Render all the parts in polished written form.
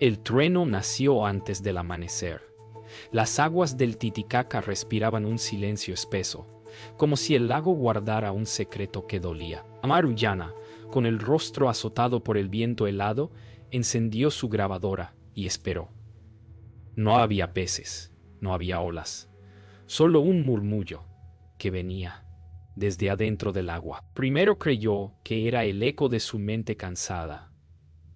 El trueno nació antes del amanecer. Las aguas del Titicaca respiraban un silencio espeso, como si el lago guardara un secreto que dolía. Amaru Yana, con el rostro azotado por el viento helado, encendió su grabadora y esperó. No había peces, no había olas, solo un murmullo que venía desde adentro del agua. Primero creyó que era el eco de su mente cansada,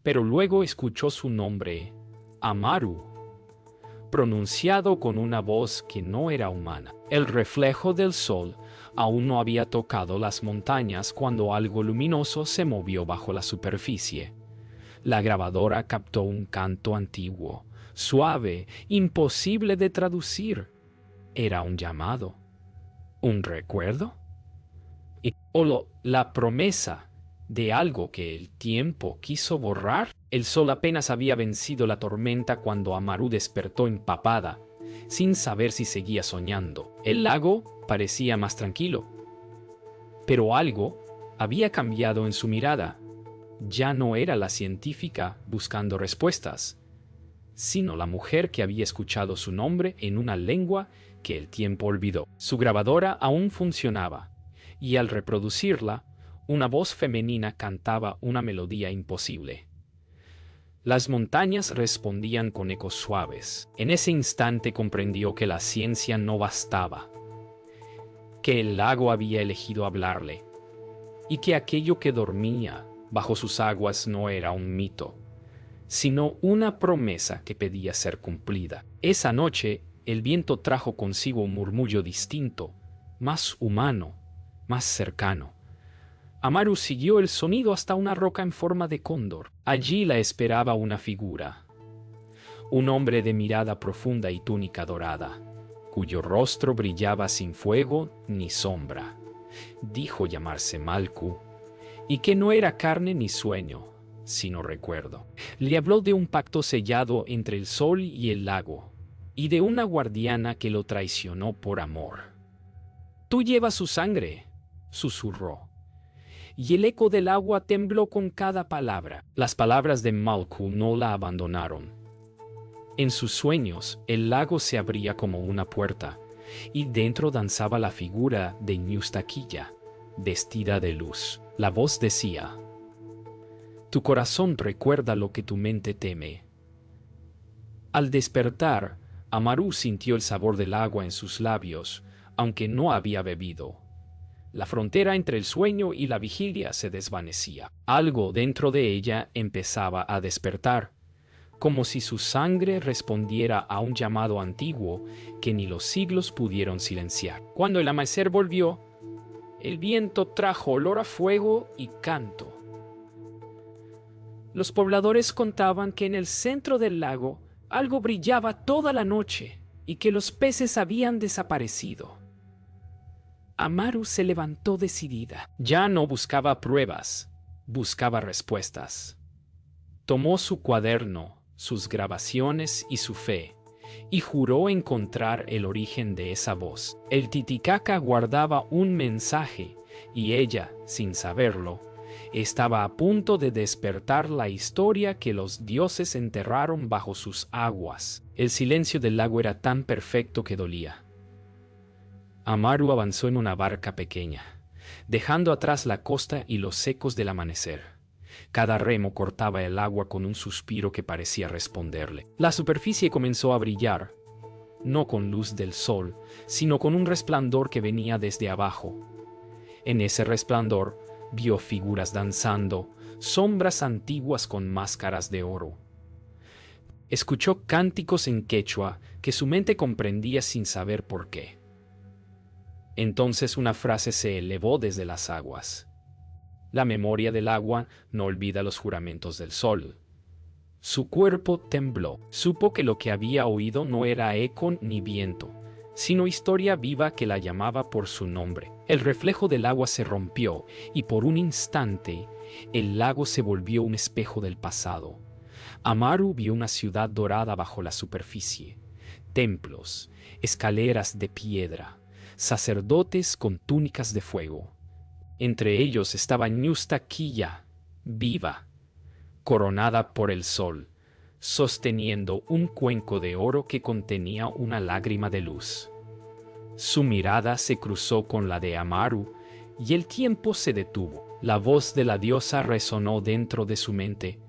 pero luego escuchó su nombre, Amaru, pronunciado con una voz que no era humana. El reflejo del sol aún no había tocado las montañas cuando algo luminoso se movió bajo la superficie. La grabadora captó un canto antiguo, suave, imposible de traducir. Era un llamado, un recuerdo, o la promesa de algo que el tiempo quiso borrar. El sol apenas había vencido la tormenta cuando Amaru despertó empapada, sin saber si seguía soñando. El lago parecía más tranquilo, pero algo había cambiado en su mirada. Ya no era la científica buscando respuestas, sino la mujer que había escuchado su nombre en una lengua que el tiempo olvidó. Su grabadora aún funcionaba, y al reproducirla, una voz femenina cantaba una melodía imposible. Las montañas respondían con ecos suaves. En ese instante comprendió que la ciencia no bastaba, que el lago había elegido hablarle, y que aquello que dormía bajo sus aguas no era un mito, sino una promesa que pedía ser cumplida. Esa noche, el viento trajo consigo un murmullo distinto, más humano, más cercano. Amaru siguió el sonido hasta una roca en forma de cóndor. Allí la esperaba una figura, un hombre de mirada profunda y túnica dorada, cuyo rostro brillaba sin fuego ni sombra. Dijo llamarse Malku, y que no era carne ni sueño, sino recuerdo. Le habló de un pacto sellado entre el sol y el lago, y de una guardiana que lo traicionó por amor. «Tú llevas su sangre», susurró, y el eco del agua tembló con cada palabra. Las palabras de Malku no la abandonaron. En sus sueños, el lago se abría como una puerta, y dentro danzaba la figura de Ñustaquilla, vestida de luz. La voz decía: «Tu corazón recuerda lo que tu mente teme». Al despertar, Amaru sintió el sabor del agua en sus labios, aunque no había bebido. La frontera entre el sueño y la vigilia se desvanecía. Algo dentro de ella empezaba a despertar, como si su sangre respondiera a un llamado antiguo que ni los siglos pudieron silenciar. Cuando el amanecer volvió, el viento trajo olor a fuego y canto. Los pobladores contaban que en el centro del lago algo brillaba toda la noche y que los peces habían desaparecido. Amaru se levantó decidida. Ya no buscaba pruebas, buscaba respuestas. Tomó su cuaderno, sus grabaciones y su fe, y juró encontrar el origen de esa voz. El Titicaca guardaba un mensaje, y ella, sin saberlo, estaba a punto de despertar la historia que los dioses enterraron bajo sus aguas. El silencio del lago era tan perfecto que dolía. Amaru avanzó en una barca pequeña, dejando atrás la costa y los ecos del amanecer. Cada remo cortaba el agua con un suspiro que parecía responderle. La superficie comenzó a brillar, no con luz del sol, sino con un resplandor que venía desde abajo. En ese resplandor vio figuras danzando, sombras antiguas con máscaras de oro. Escuchó cánticos en quechua que su mente comprendía sin saber por qué. Entonces una frase se elevó desde las aguas: «La memoria del agua no olvida los juramentos del sol». Su cuerpo tembló. Supo que lo que había oído no era eco ni viento, sino historia viva que la llamaba por su nombre. El reflejo del agua se rompió, y por un instante el lago se volvió un espejo del pasado. Amaru vio una ciudad dorada bajo la superficie, templos, escaleras de piedra, sacerdotes con túnicas de fuego. Entre ellos estaba Ñustaquilla, viva, coronada por el sol, sosteniendo un cuenco de oro que contenía una lágrima de luz. Su mirada se cruzó con la de Amaru y el tiempo se detuvo. La voz de la diosa resonó dentro de su mente.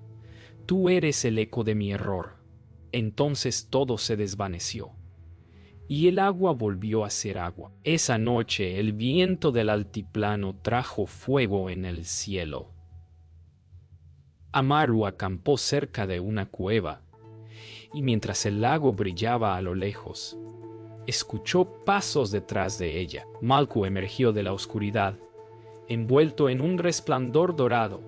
Tú eres el eco de mi error. Entonces todo se desvaneció. Y el agua volvió a ser agua. Esa noche el viento del altiplano trajo fuego en el cielo. Amaru acampó cerca de una cueva, y mientras el lago brillaba a lo lejos, escuchó pasos detrás de ella. Malku emergió de la oscuridad, envuelto en un resplandor dorado.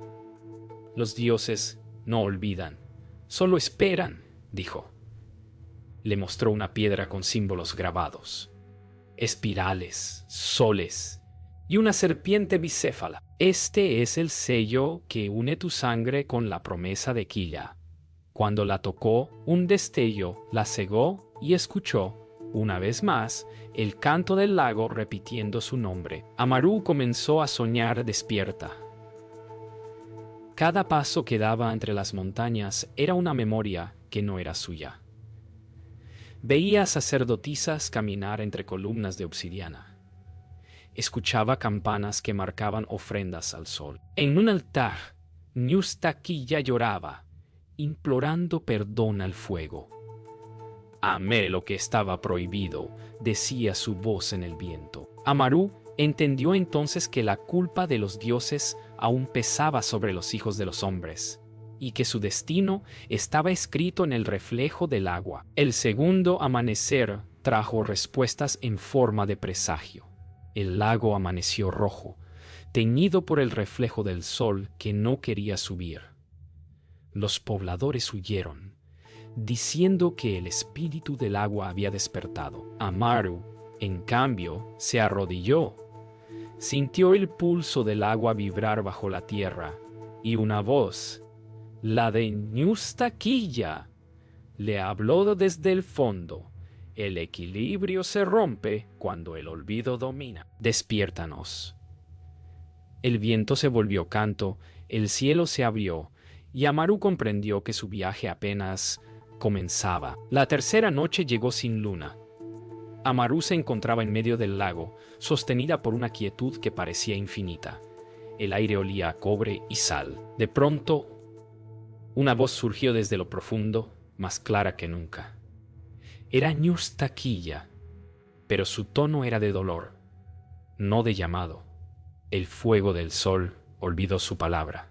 Los dioses no olvidan, solo esperan, dijo. Le mostró una piedra con símbolos grabados, espirales, soles y una serpiente bicéfala. Este es el sello que une tu sangre con la promesa de Quilla. Cuando la tocó, un destello la cegó y escuchó, una vez más, el canto del lago repitiendo su nombre. Amaru comenzó a soñar despierta. Cada paso que daba entre las montañas era una memoria que no era suya. Veía sacerdotisas caminar entre columnas de obsidiana. Escuchaba campanas que marcaban ofrendas al sol. En un altar, Ñustaquilla lloraba, implorando perdón al fuego. Amé lo que estaba prohibido, decía su voz en el viento. Amaru entendió entonces que la culpa de los dioses aún pesaba sobre los hijos de los hombres, y que su destino estaba escrito en el reflejo del agua. El segundo amanecer trajo respuestas en forma de presagio. El lago amaneció rojo, teñido por el reflejo del sol que no quería subir. Los pobladores huyeron, diciendo que el espíritu del agua había despertado. Amaru, en cambio, se arrodilló. Sintió el pulso del agua vibrar bajo la tierra, y una voz, la de Ñustaquilla, le habló desde el fondo. El equilibrio se rompe cuando el olvido domina. Despiértanos. El viento se volvió canto, el cielo se abrió, y Amaru comprendió que su viaje apenas comenzaba. La tercera noche llegó sin luna. Amaru se encontraba en medio del lago, sostenida por una quietud que parecía infinita. El aire olía a cobre y sal. De pronto, una voz surgió desde lo profundo, más clara que nunca. Era Ñustaquilla, pero su tono era de dolor, no de llamado. El fuego del sol olvidó su palabra.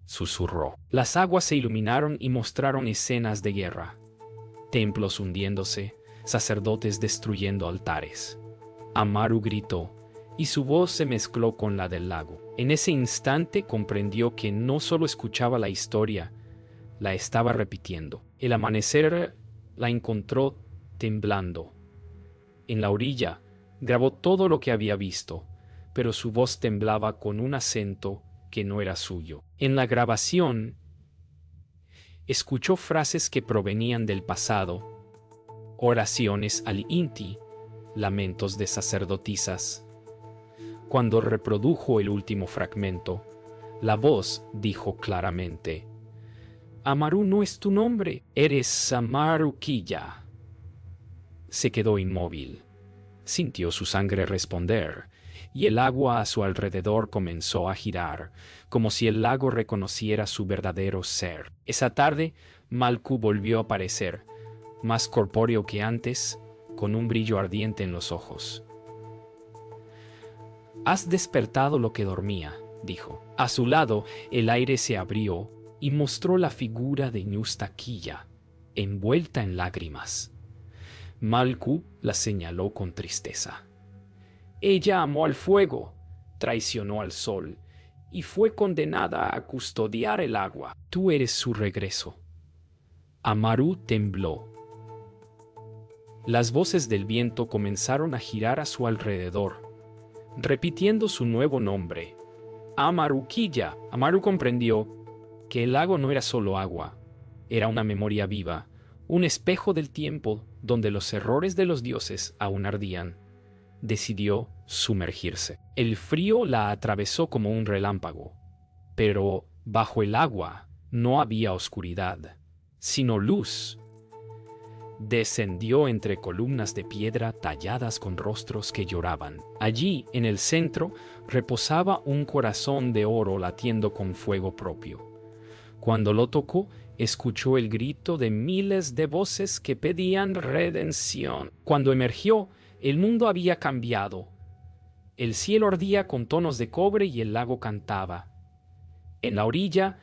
Susurró. Las aguas se iluminaron y mostraron escenas de guerra. Templos hundiéndose, sacerdotes destruyendo altares. Amaru gritó, y su voz se mezcló con la del lago. En ese instante comprendió que no solo escuchaba la historia, la estaba repitiendo. El amanecer la encontró temblando. En la orilla grabó todo lo que había visto, pero su voz temblaba con un acento que no era suyo. En la grabación, escuchó frases que provenían del pasado, oraciones al Inti, lamentos de sacerdotisas. Cuando reprodujo el último fragmento, la voz dijo claramente: Amaru no es tu nombre, eres Amaru Quilla. Se quedó inmóvil. Sintió su sangre responder, y el agua a su alrededor comenzó a girar, como si el lago reconociera su verdadero ser. Esa tarde, Malku volvió a aparecer, más corpóreo que antes, con un brillo ardiente en los ojos. «Has despertado lo que dormía», dijo. A su lado, el aire se abrió y mostró la figura de Ñustaquilla, envuelta en lágrimas. Malku la señaló con tristeza. Ella amó al fuego, traicionó al sol y fue condenada a custodiar el agua. Tú eres su regreso. Amaru tembló. Las voces del viento comenzaron a girar a su alrededor, repitiendo su nuevo nombre, Amaru Quilla. Amaru comprendió que el lago no era solo agua, era una memoria viva, un espejo del tiempo donde los errores de los dioses aún ardían. Decidió sumergirse. El frío la atravesó como un relámpago, pero bajo el agua no había oscuridad, sino luz. Descendió entre columnas de piedra talladas con rostros que lloraban. Allí, en el centro, reposaba un corazón de oro latiendo con fuego propio. Cuando lo tocó, escuchó el grito de miles de voces que pedían redención. Cuando emergió, el mundo había cambiado. El cielo ardía con tonos de cobre y el lago cantaba. En la orilla,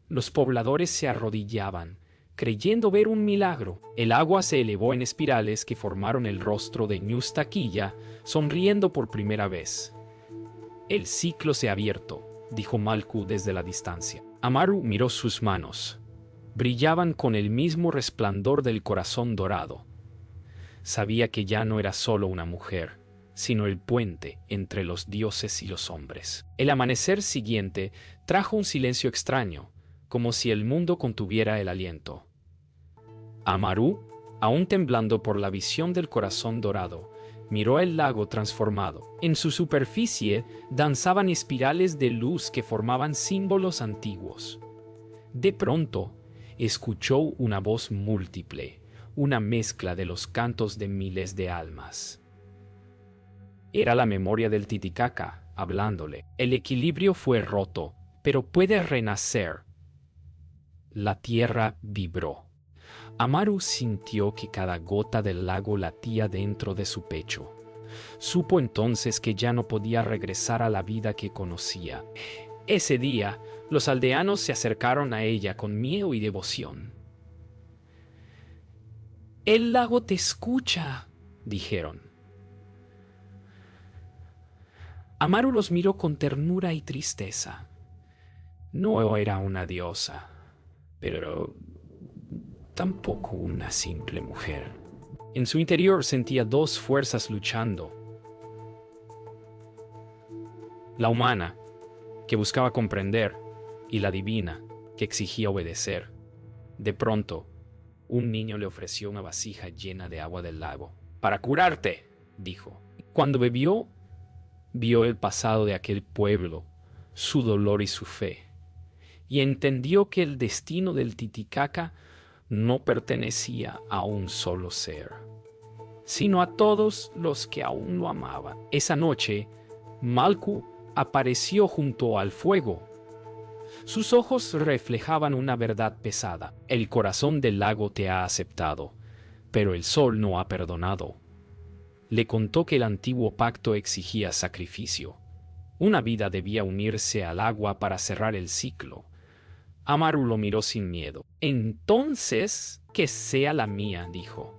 los pobladores se arrodillaban, creyendo ver un milagro. El agua se elevó en espirales que formaron el rostro de Ñustaquilla, sonriendo por primera vez. «El ciclo se ha abierto», dijo Malcu desde la distancia. Amaru miró sus manos. Brillaban con el mismo resplandor del corazón dorado. Sabía que ya no era solo una mujer, sino el puente entre los dioses y los hombres. El amanecer siguiente trajo un silencio extraño, como si el mundo contuviera el aliento. Amaru, aún temblando por la visión del corazón dorado, miró el lago transformado. En su superficie danzaban espirales de luz que formaban símbolos antiguos. De pronto, escuchó una voz múltiple, una mezcla de los cantos de miles de almas. Era la memoria del Titicaca, hablándole. El equilibrio fue roto, pero puede renacer. La tierra vibró. Amaru sintió que cada gota del lago latía dentro de su pecho. Supo entonces que ya no podía regresar a la vida que conocía. Ese día, los aldeanos se acercaron a ella con miedo y devoción. «El lago te escucha», dijeron. Amaru los miró con ternura y tristeza. No era una diosa, pero tampoco una simple mujer. En su interior sentía dos fuerzas luchando. La humana, que buscaba comprender, y la divina, que exigía obedecer. De pronto, un niño le ofreció una vasija llena de agua del lago. «Para curarte», dijo. Cuando bebió, vio el pasado de aquel pueblo, su dolor y su fe, y entendió que el destino del Titicaca no pertenecía a un solo ser, sino a todos los que aún lo amaban. Esa noche, Malcu apareció junto al fuego. Sus ojos reflejaban una verdad pesada. El corazón del lago te ha aceptado, pero el sol no ha perdonado. Le contó que el antiguo pacto exigía sacrificio. Una vida debía unirse al agua para cerrar el ciclo. Amaru lo miró sin miedo. «Entonces, que sea la mía», dijo.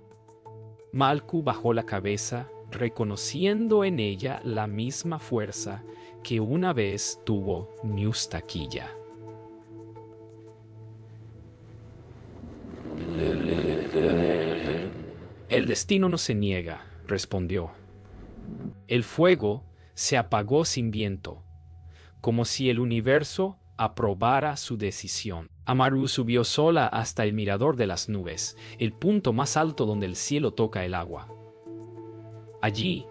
Malcu bajó la cabeza, reconociendo en ella la misma fuerza que una vez tuvo Ñustaquilla. «El destino no se niega», respondió. El fuego se apagó sin viento, como si el universo aprobara su decisión. Amaru subió sola hasta el mirador de las nubes, el punto más alto donde el cielo toca el agua. Allí,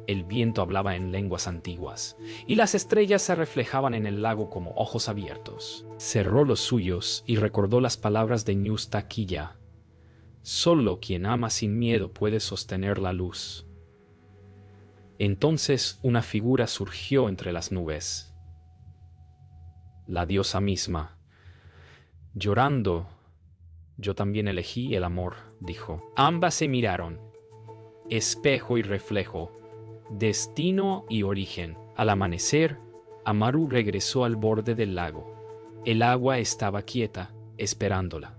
el viento hablaba en lenguas antiguas, y las estrellas se reflejaban en el lago como ojos abiertos. Cerró los suyos y recordó las palabras de Ñustaquilla. Solo quien ama sin miedo puede sostener la luz. Entonces una figura surgió entre las nubes. La diosa misma. Llorando, «Yo también elegí el amor», dijo. Ambas se miraron. Espejo y reflejo, destino y origen. Al amanecer, Amaru regresó al borde del lago. El agua estaba quieta, esperándola.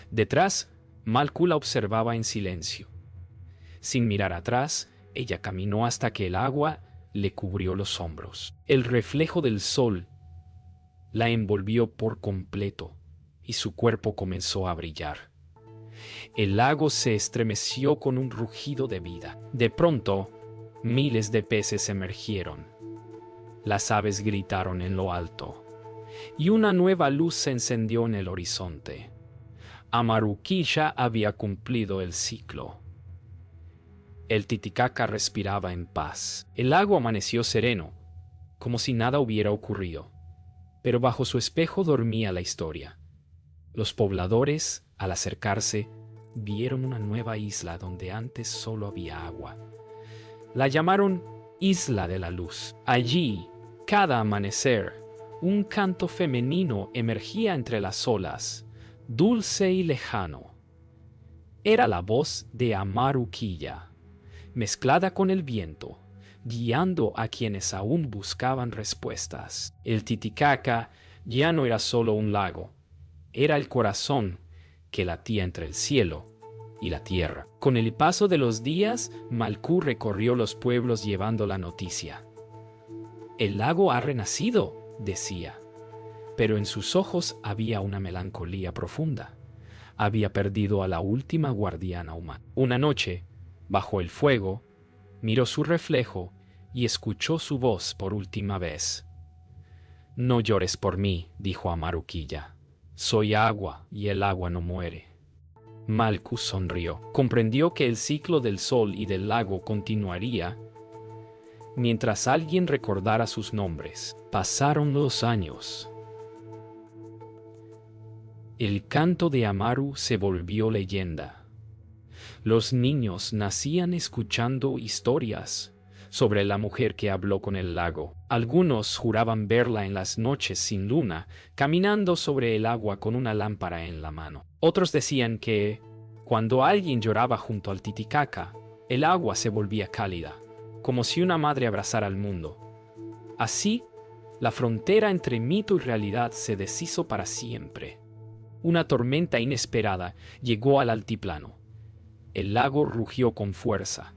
Detrás, Malcu la observaba en silencio. Sin mirar atrás, ella caminó hasta que el agua le cubrió los hombros. El reflejo del sol la envolvió por completo y su cuerpo comenzó a brillar. El lago se estremeció con un rugido de vida. De pronto, miles de peces emergieron. Las aves gritaron en lo alto, y una nueva luz se encendió en el horizonte. Amaruquilla había cumplido el ciclo. El Titicaca respiraba en paz. El lago amaneció sereno, como si nada hubiera ocurrido. Pero bajo su espejo dormía la historia. Los pobladores Al acercarse, vieron una nueva isla donde antes solo había agua. La llamaron Isla de la Luz. Allí, cada amanecer, un canto femenino emergía entre las olas, dulce y lejano. Era la voz de Amaru Quilla, mezclada con el viento, guiando a quienes aún buscaban respuestas. El Titicaca ya no era solo un lago, era el corazón que latía entre el cielo y la tierra. Con el paso de los días, Malcú recorrió los pueblos llevando la noticia. «El lago ha renacido», decía, pero en sus ojos había una melancolía profunda. Había perdido a la última guardiana humana. Una noche, bajo el fuego, miró su reflejo y escuchó su voz por última vez. «No llores por mí», dijo Amaru Quilla. «Soy agua y el agua no muere». Malcú sonrió. Comprendió que el ciclo del sol y del lago continuaría mientras alguien recordara sus nombres. Pasaron los años. El canto de Amaru se volvió leyenda. Los niños nacían escuchando historias sobre la mujer que habló con el lago. Algunos juraban verla en las noches sin luna, caminando sobre el agua con una lámpara en la mano. Otros decían que, cuando alguien lloraba junto al Titicaca, el agua se volvía cálida, como si una madre abrazara al mundo. Así, la frontera entre mito y realidad se deshizo para siempre. Una tormenta inesperada llegó al altiplano. El lago rugió con fuerza,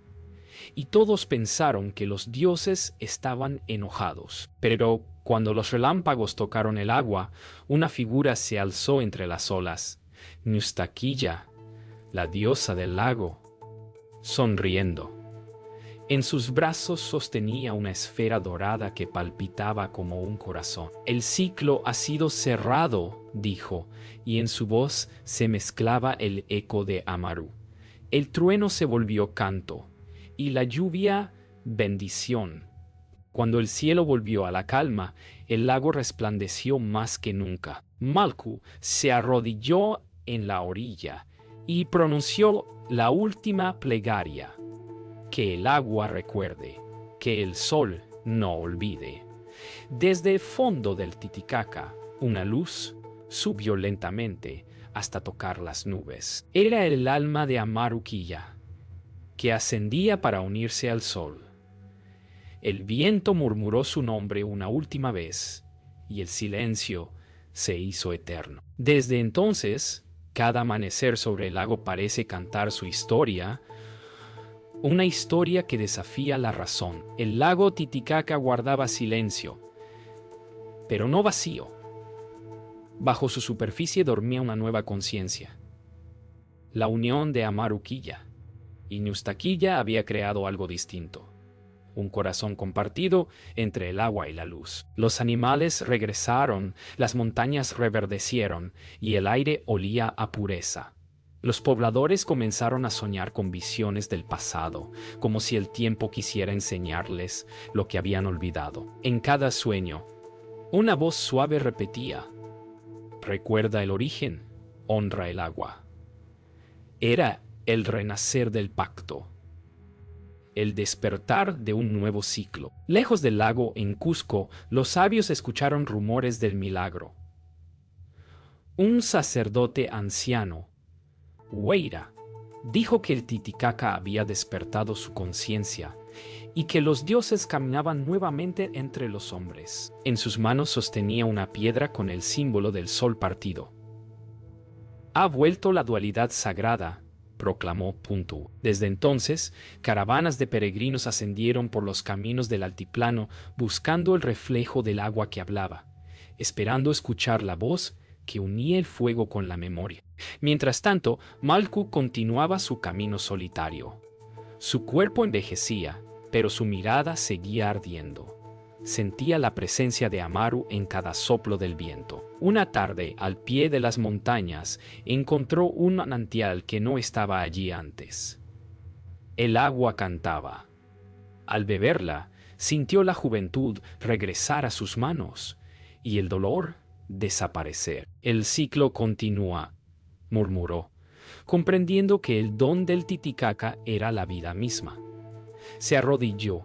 y todos pensaron que los dioses estaban enojados. Pero cuando los relámpagos tocaron el agua, una figura se alzó entre las olas. Ñustaquilla, la diosa del lago, sonriendo. En sus brazos sostenía una esfera dorada que palpitaba como un corazón. «El ciclo ha sido cerrado», dijo, y en su voz se mezclaba el eco de Amaru. El trueno se volvió canto, y la lluvia, bendición. Cuando el cielo volvió a la calma, el lago resplandeció más que nunca. Malcú se arrodilló en la orilla y pronunció la última plegaria. Que el agua recuerde, que el sol no olvide. Desde el fondo del Titicaca, una luz subió lentamente hasta tocar las nubes. Era el alma de Amaru Quilla, que ascendía para unirse al sol. El viento murmuró su nombre una última vez, y el silencio se hizo eterno. Desde entonces, cada amanecer sobre el lago parece cantar su historia, una historia que desafía la razón. El lago Titicaca guardaba silencio, pero no vacío. Bajo su superficie dormía una nueva conciencia. La unión de Amaru Quilla y Ñustaquilla había creado algo distinto. Un corazón compartido entre el agua y la luz. Los animales regresaron, las montañas reverdecieron y el aire olía a pureza. Los pobladores comenzaron a soñar con visiones del pasado, como si el tiempo quisiera enseñarles lo que habían olvidado. En cada sueño, una voz suave repetía: «Recuerda el origen, honra el agua». Era el renacer del pacto, el despertar de un nuevo ciclo. Lejos del lago, en Cusco, los sabios escucharon rumores del milagro. Un sacerdote anciano, Huayra, dijo que el Titicaca había despertado su conciencia y que los dioses caminaban nuevamente entre los hombres. En sus manos sostenía una piedra con el símbolo del sol partido. «Ha vuelto la dualidad sagrada», proclamó Puntu. Desde entonces, caravanas de peregrinos ascendieron por los caminos del altiplano buscando el reflejo del agua que hablaba, esperando escuchar la voz que unía el fuego con la memoria. Mientras tanto, Malcú continuaba su camino solitario. Su cuerpo envejecía, pero su mirada seguía ardiendo. Sentía la presencia de Amaru en cada soplo del viento. Una tarde, al pie de las montañas, encontró un manantial que no estaba allí antes. El agua cantaba. Al beberla, sintió la juventud regresar a sus manos y el dolor desaparecer. El ciclo continúa. murmuró, comprendiendo que el don del Titicaca era la vida misma. Se arrodilló,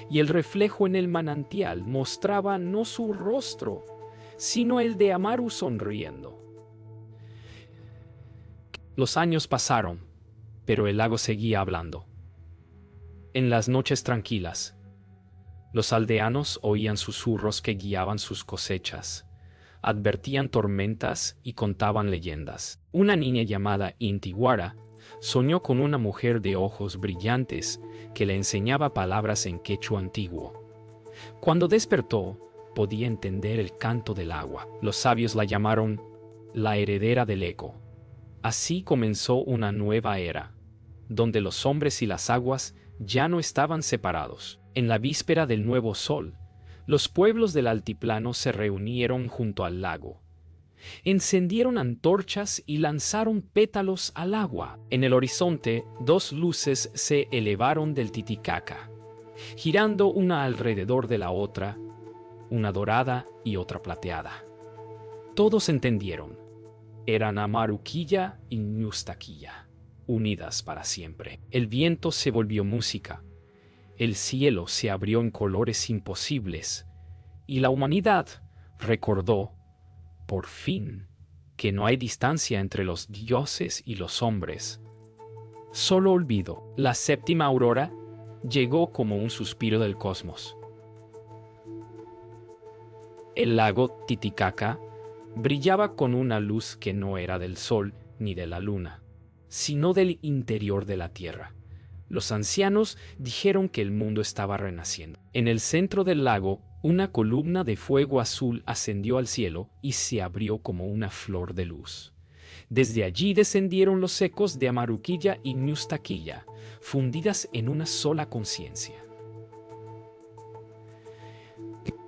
y el reflejo en el manantial mostraba no su rostro, sino el de Amaru sonriendo. Los años pasaron, pero el lago seguía hablando. En las noches tranquilas, los aldeanos oían susurros que guiaban sus cosechas, advertían tormentas y contaban leyendas. Una niña llamada Intihuara soñó con una mujer de ojos brillantes que le enseñaba palabras en quechua antiguo. Cuando despertó, podía entender el canto del agua. Los sabios la llamaron la heredera del eco. Así comenzó una nueva era, donde los hombres y las aguas ya no estaban separados. En la víspera del nuevo sol, los pueblos del altiplano se reunieron junto al lago. Encendieron antorchas y lanzaron pétalos al agua. En el horizonte, dos luces se elevaron del Titicaca, girando una alrededor de la otra, una dorada y otra plateada. Todos entendieron. Eran Amaruquilla y Ñustaquilla, unidas para siempre. El viento se volvió música. El cielo se abrió en colores imposibles, y la humanidad recordó, por fin, que no hay distancia entre los dioses y los hombres. Solo olvido. La séptima aurora llegó como un suspiro del cosmos. El lago Titicaca brillaba con una luz que no era del sol ni de la luna, sino del interior de la tierra. Los ancianos dijeron que el mundo estaba renaciendo. En el centro del lago, una columna de fuego azul ascendió al cielo y se abrió como una flor de luz. Desde allí descendieron los ecos de Amaruquilla y Ñustaquilla, fundidas en una sola conciencia.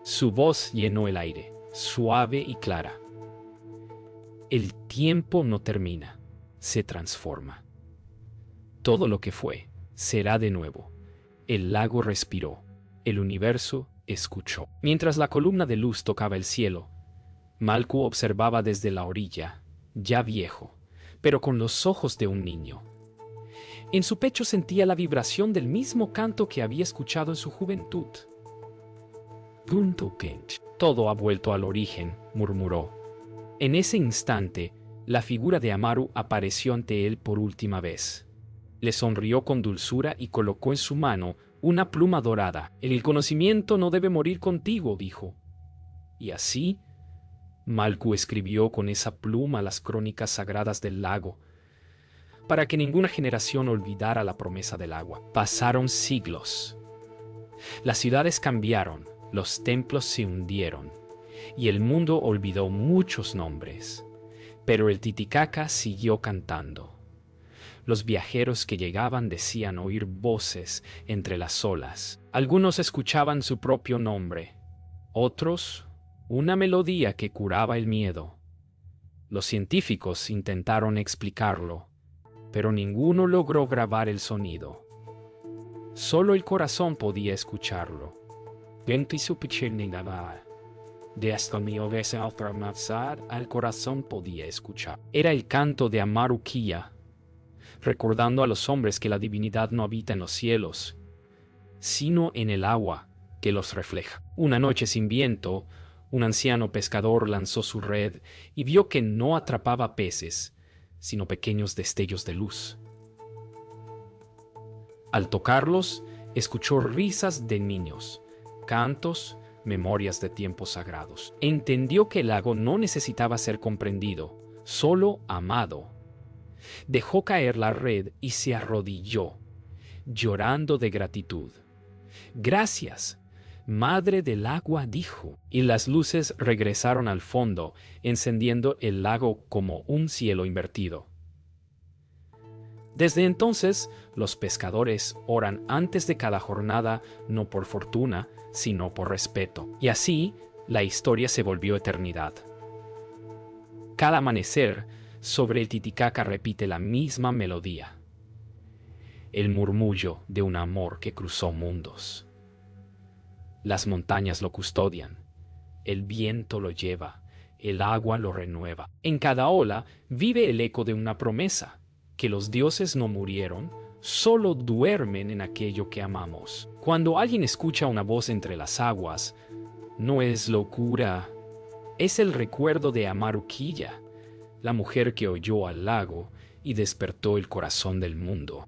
Su voz llenó el aire, suave y clara. El tiempo no termina, se transforma. Todo lo que fue será de nuevo. El lago respiró, el universo escuchó. Mientras la columna de luz tocaba el cielo, Malku observaba desde la orilla, ya viejo, pero con los ojos de un niño. En su pecho sentía la vibración del mismo canto que había escuchado en su juventud. Todo ha vuelto al origen, murmuró. En ese instante, la figura de Amaru apareció ante él por última vez. Le sonrió con dulzura y colocó en su mano una pluma dorada. El conocimiento no debe morir contigo, dijo. Y así, Malku escribió con esa pluma las crónicas sagradas del lago, para que ninguna generación olvidara la promesa del agua. Pasaron siglos. Las ciudades cambiaron, los templos se hundieron, y el mundo olvidó muchos nombres. Pero el Titicaca siguió cantando. Los viajeros que llegaban decían oír voces entre las olas. Algunos escuchaban su propio nombre, otros una melodía que curaba el miedo. Los científicos intentaron explicarlo, pero ninguno logró grabar el sonido. Solo el corazón podía escucharlo. Al corazón podía escuchar. Era el canto de Amaruquilla, recordando a los hombres que la divinidad no habita en los cielos, sino en el agua que los refleja. Una noche sin viento, un anciano pescador lanzó su red y vio que no atrapaba peces, sino pequeños destellos de luz. Al tocarlos, escuchó risas de niños, cantos, memorias de tiempos sagrados. Entendió que el lago no necesitaba ser comprendido, solo amado. Dejó caer la red y se arrodilló, llorando de gratitud. «Gracias, Madre del Agua», dijo, y las luces regresaron al fondo, encendiendo el lago como un cielo invertido. Desde entonces, los pescadores oran antes de cada jornada, no por fortuna, sino por respeto. Y así, la historia se volvió eternidad. Cada amanecer, sobre el Titicaca repite la misma melodía. El murmullo de un amor que cruzó mundos. Las montañas lo custodian, el viento lo lleva, El agua lo renueva. En cada ola vive el eco de una promesa, que los dioses no murieron, solo duermen en aquello que amamos. Cuando alguien escucha una voz entre las aguas, no es locura, es el recuerdo de Amaruquilla, la mujer que oyó al lago y despertó el corazón del mundo.